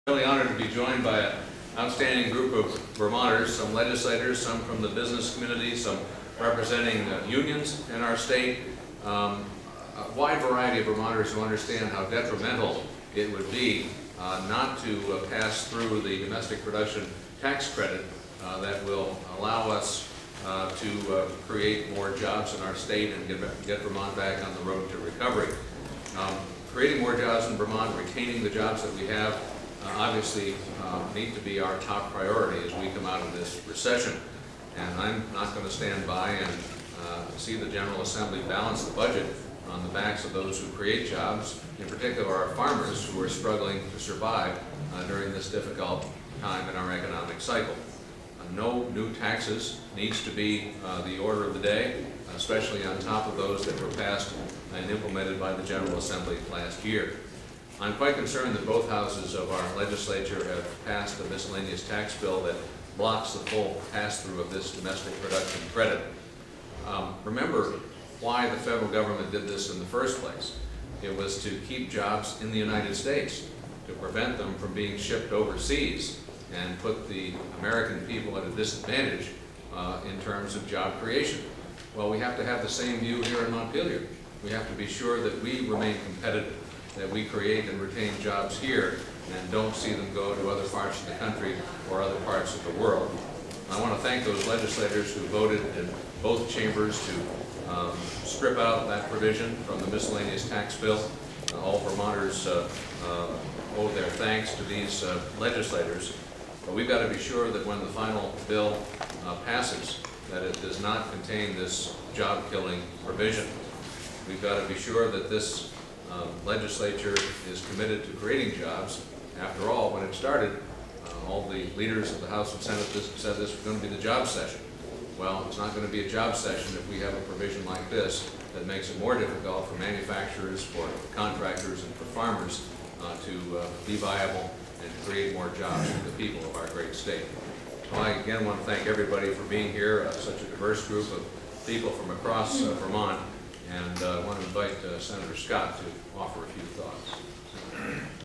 Really honored to be joined by an outstanding group of Vermonters, some legislators, some from the business community, some representing unions in our state, a wide variety of Vermonters who understand how detrimental it would be not to pass through the domestic production tax credit that will allow us to create more jobs in our state and get Vermont back on the road to recovery. Creating more jobs in Vermont, retaining the jobs that we have, obviously need to be our top priority as we come out of this recession. And I'm not going to stand by and see the General Assembly balance the budget on the backs of those who create jobs, in particular our farmers who are struggling to survive during this difficult time in our economic cycle. No new taxes needs to be the order of the day, especially on top of those that were passed and implemented by the General Assembly last year. I'm quite concerned that both houses of our legislature have passed a miscellaneous tax bill that blocks the full pass-through of this domestic production credit. Remember why the federal government did this in the first place. It was to keep jobs in the United States, to prevent them from being shipped overseas and put the American people at a disadvantage in terms of job creation. Well, we have to have the same view here in Montpelier. We have to be sure that we remain competitive, that we create and retain jobs here and don't see them go to other parts of the country or other parts of the world. I want to thank those legislators who voted in both chambers to strip out that provision from the miscellaneous tax bill. All Vermonters owe their thanks to these legislators. But we've got to be sure that when the final bill passes, that it does not contain this job-killing provision. We've got to be sure that this legislature is committed to creating jobs. After all, when it started, all the leaders of the House and Senate said this was going to be the job session. Well, it's not going to be a job session if we have a provision like this that makes it more difficult for manufacturers, for contractors, and for farmers to be viable and create more jobs for the people of our great state. So I again want to thank everybody for being here, such a diverse group of people from across Vermont, and I want to invite Senator Scott to offer a few thoughts.